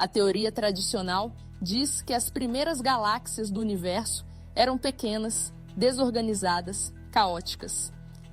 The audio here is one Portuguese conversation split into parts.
A teoria tradicional diz que as primeiras galáxias do universo eram pequenas, desorganizadas, caóticas.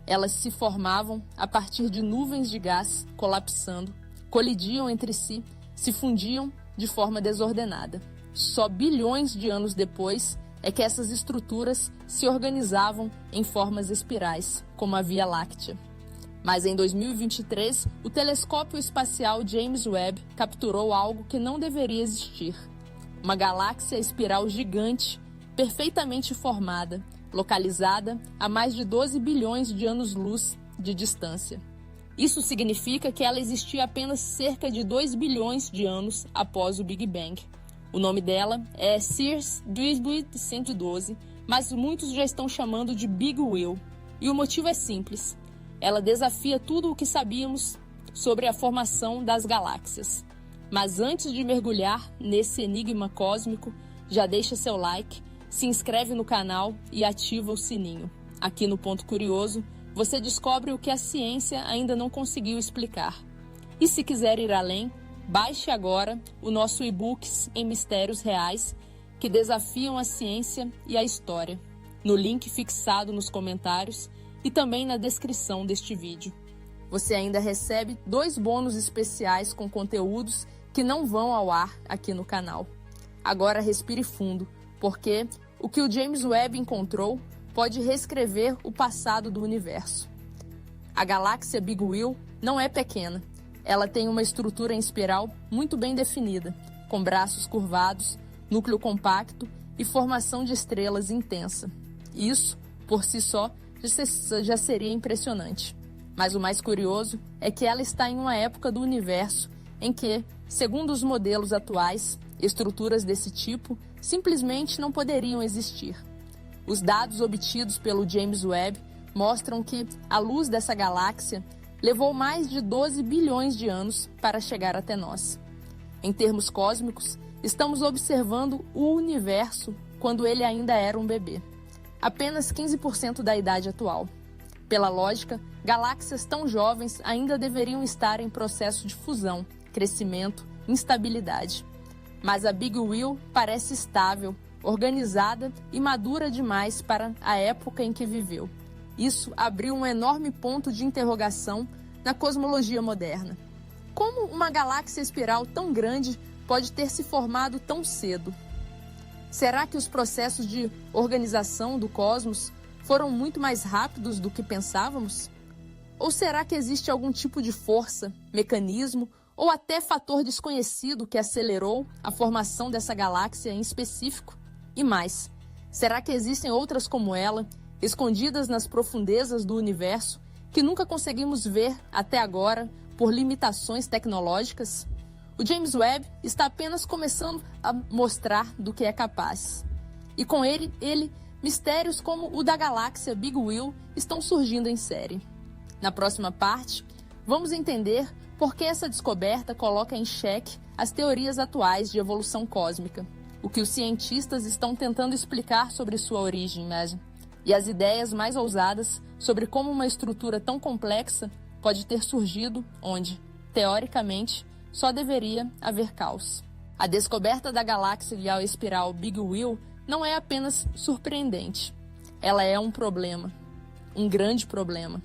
Elas se formavam a partir de nuvens de gás colapsando, colidiam entre si, se fundiam de forma desordenada. Só bilhões de anos depois é que essas estruturas se organizavam em formas espirais, como a Via Láctea. Mas em 2023, o telescópio espacial James Webb capturou algo que não deveria existir. Uma galáxia espiral gigante, perfeitamente formada, localizada a mais de 12 bilhões de anos-luz de distância. Isso significa que ela existia apenas cerca de 2 bilhões de anos após o Big Bang. O nome dela é Cirrus 2112, mas muitos já estão chamando de Big Wheel. E o motivo é simples. Ela desafia tudo o que sabíamos sobre a formação das galáxias. Mas antes de mergulhar nesse enigma cósmico, já deixa seu like, se inscreve no canal e ativa o sininho. Aqui no Ponto Curioso, você descobre o que a ciência ainda não conseguiu explicar. E se quiser ir além, baixe agora o nosso e-books em Mistérios Reais, que desafiam a ciência e a história, no link fixado nos comentários e também na descrição deste vídeo. Você ainda recebe 2 bônus especiais com conteúdos que não vão ao ar aqui no canal. Agora respire fundo, porque o que o James Webb encontrou pode reescrever o passado do universo. A galáxia Big Wheel não é pequena. Ela tem uma estrutura em espiral muito bem definida, com braços curvados, núcleo compacto e formação de estrelas intensa. Isso, por si só, já seria impressionante. Mas o mais curioso é que ela está em uma época do universo em que, segundo os modelos atuais, estruturas desse tipo simplesmente não poderiam existir. Os dados obtidos pelo James Webb mostram que a luz dessa galáxia levou mais de 12 bilhões de anos para chegar até nós. Em termos cósmicos, estamos observando o universo quando ele ainda era um bebê. Apenas 15% da idade atual. Pela lógica, galáxias tão jovens ainda deveriam estar em processo de fusão, crescimento, instabilidade. Mas a Big Wheel parece estável, organizada e madura demais para a época em que viveu. Isso abriu um enorme ponto de interrogação na cosmologia moderna. Como uma galáxia espiral tão grande pode ter se formado tão cedo? Será que os processos de organização do cosmos foram muito mais rápidos do que pensávamos? Ou será que existe algum tipo de força, mecanismo ou até fator desconhecido que acelerou a formação dessa galáxia em específico? E mais, será que existem outras como ela, escondidas nas profundezas do universo, que nunca conseguimos ver até agora por limitações tecnológicas? O James Webb está apenas começando a mostrar do que é capaz. E com ele, mistérios como o da galáxia Big Wheel estão surgindo em série. Na próxima parte, vamos entender por que essa descoberta coloca em xeque as teorias atuais de evolução cósmica, o que os cientistas estão tentando explicar sobre sua origem mesmo, e as ideias mais ousadas sobre como uma estrutura tão complexa pode ter surgido onde, teoricamente, só deveria haver caos. A descoberta da galáxia de espiral Big Wheel não é apenas surpreendente. Ela é um problema, um grande problema.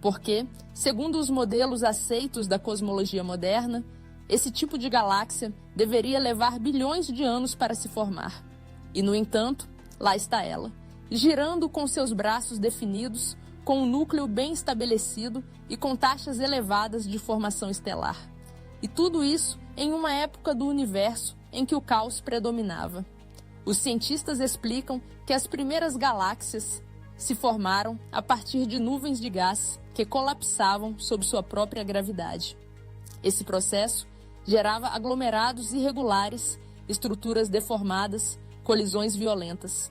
Porque, segundo os modelos aceitos da cosmologia moderna, esse tipo de galáxia deveria levar bilhões de anos para se formar. E, no entanto, lá está ela, girando com seus braços definidos, com um núcleo bem estabelecido e com taxas elevadas de formação estelar. E tudo isso em uma época do universo em que o caos predominava. Os cientistas explicam que as primeiras galáxias se formaram a partir de nuvens de gás que colapsavam sob sua própria gravidade. Esse processo gerava aglomerados irregulares, estruturas deformadas, colisões violentas.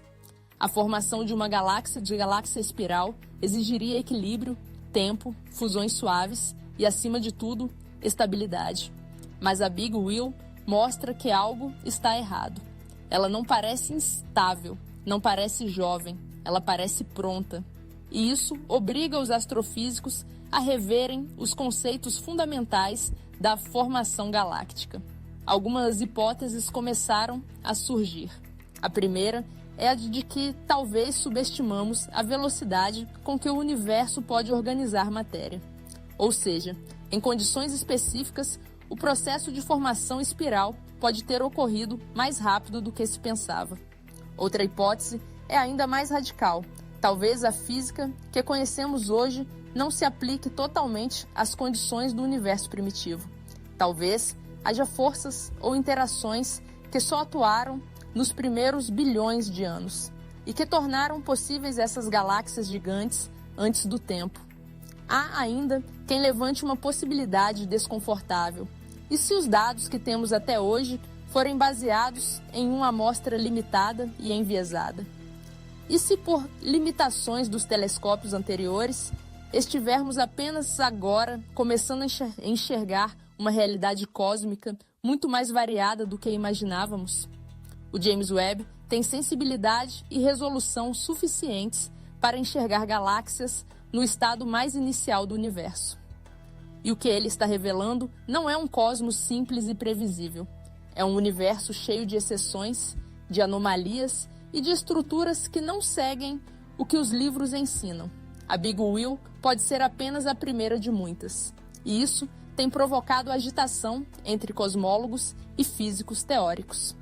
A formação de uma galáxia espiral exigiria equilíbrio, tempo, fusões suaves e, acima de tudo, estabilidade. Mas a Big Wheel mostra que algo está errado. Ela não parece instável, não parece jovem, ela parece pronta. E isso obriga os astrofísicos a reverem os conceitos fundamentais da formação galáctica. algumas hipóteses começaram a surgir. A primeira é a de que talvez subestimamos a velocidade com que o universo pode organizar matéria. Ou seja, em condições específicas, o processo de formação espiral pode ter ocorrido mais rápido do que se pensava. Outra hipótese é ainda mais radical. Talvez a física que conhecemos hoje não se aplique totalmente às condições do universo primitivo. Talvez haja forças ou interações que só atuaram nos primeiros bilhões de anos e que tornaram possíveis essas galáxias gigantes antes do tempo. Há ainda quem levante uma possibilidade desconfortável. E se os dados que temos até hoje forem baseados em uma amostra limitada e enviesada? E se por limitações dos telescópios anteriores, estivermos apenas agora começando a enxergar uma realidade cósmica muito mais variada do que imaginávamos? O James Webb tem sensibilidade e resolução suficientes para enxergar galáxias no estado mais inicial do universo. E o que ele está revelando não é um cosmos simples e previsível. É um universo cheio de exceções, de anomalias e de estruturas que não seguem o que os livros ensinam. A Big Wheel pode ser apenas a primeira de muitas. E isso tem provocado agitação entre cosmólogos e físicos teóricos.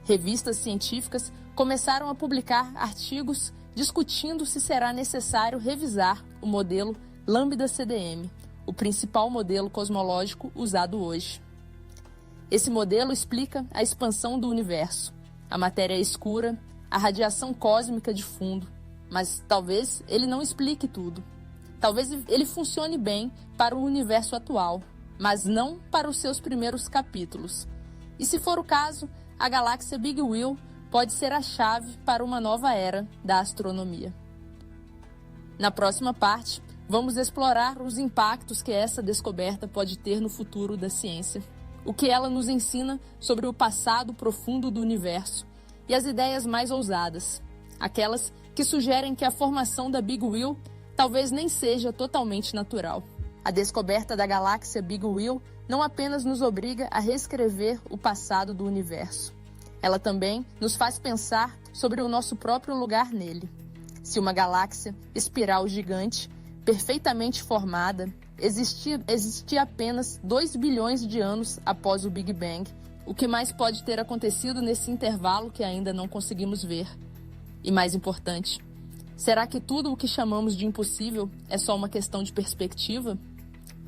Revistas científicas começaram a publicar artigos discutindo se será necessário revisar o modelo Lambda-CDM, o principal modelo cosmológico usado hoje. Esse modelo explica a expansão do universo, a matéria escura, a radiação cósmica de fundo, mas talvez ele não explique tudo. Talvez ele funcione bem para o universo atual, mas não para os seus primeiros capítulos. E se for o caso, a galáxia Big Wheel pode ser a chave para uma nova era da astronomia. Na próxima parte, vamos explorar os impactos que essa descoberta pode ter no futuro da ciência, o que ela nos ensina sobre o passado profundo do universo e as ideias mais ousadas, aquelas que sugerem que a formação da Big Wheel talvez nem seja totalmente natural. A descoberta da galáxia Big Wheel não apenas nos obriga a reescrever o passado do universo. Ela também nos faz pensar sobre o nosso próprio lugar nele. Se uma galáxia espiral gigante, perfeitamente formada, existia apenas 2 bilhões de anos após o Big Bang, o que mais pode ter acontecido nesse intervalo que ainda não conseguimos ver? E mais importante, será que tudo o que chamamos de impossível é só uma questão de perspectiva?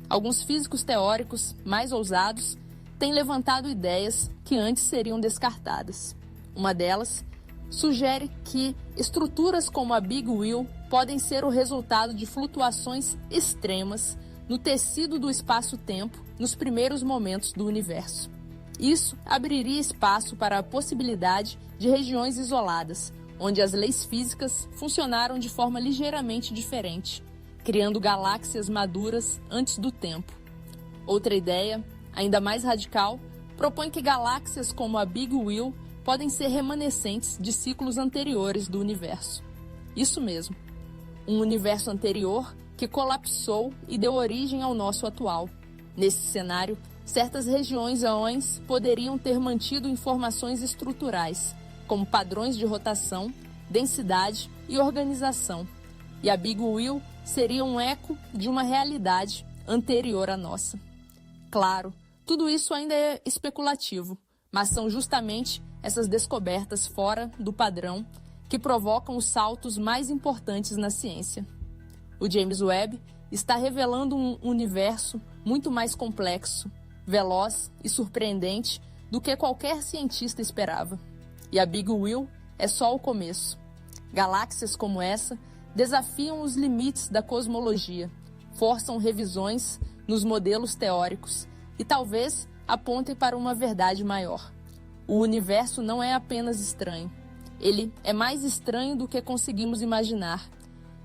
Alguns físicos teóricos mais ousados têm levantado ideias que antes seriam descartadas. Uma delas sugere que estruturas como a Big Wheel podem ser o resultado de flutuações extremas no tecido do espaço-tempo nos primeiros momentos do universo. Isso abriria espaço para a possibilidade de regiões isoladas, onde as leis físicas funcionaram de forma ligeiramente diferente, criando galáxias maduras antes do tempo. Outra ideia, ainda mais radical, propõe que galáxias como a Big Wheel podem ser remanescentes de ciclos anteriores do universo. Isso mesmo, um universo anterior que colapsou e deu origem ao nosso atual. Nesse cenário, certas regiões poderiam ter mantido informações estruturais, como padrões de rotação, densidade e organização. E a Big Wheel seria um eco de uma realidade anterior à nossa. Claro, tudo isso ainda é especulativo, mas são justamente essas descobertas fora do padrão que provocam os saltos mais importantes na ciência. O James Webb está revelando um universo muito mais complexo, veloz e surpreendente do que qualquer cientista esperava. E a Big Wheel é só o começo. Galáxias como essa desafiam os limites da cosmologia, forçam revisões nos modelos teóricos e talvez apontem para uma verdade maior. O universo não é apenas estranho. Ele é mais estranho do que conseguimos imaginar.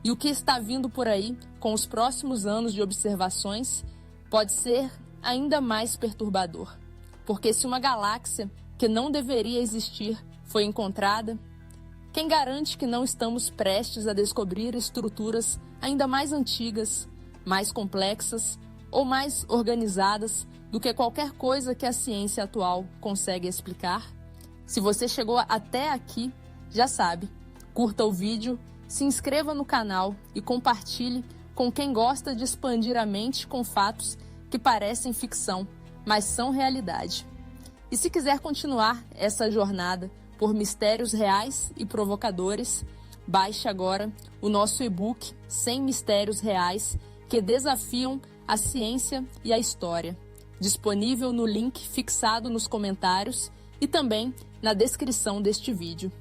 E o que está vindo por aí, com os próximos anos de observações, pode ser ainda mais perturbador. Porque se uma galáxia que não deveria existir foi encontrada, quem garante que não estamos prestes a descobrir estruturas ainda mais antigas, mais complexas ou mais organizadas do que qualquer coisa que a ciência atual consegue explicar? Se você chegou até aqui, já sabe, curta o vídeo, se inscreva no canal e compartilhe com quem gosta de expandir a mente com fatos que parecem ficção, mas são realidade. E se quiser continuar essa jornada por mistérios reais e provocadores, baixe agora o nosso e-book 100 Mistérios Reais que desafiam a ciência e a história, disponível no link fixado nos comentários e também na descrição deste vídeo.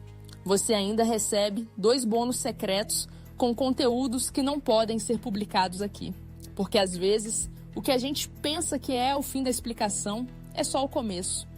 Você ainda recebe 2 bônus secretos com conteúdos que não podem ser publicados aqui, porque às vezes o que a gente pensa que é o fim da explicação é só o começo.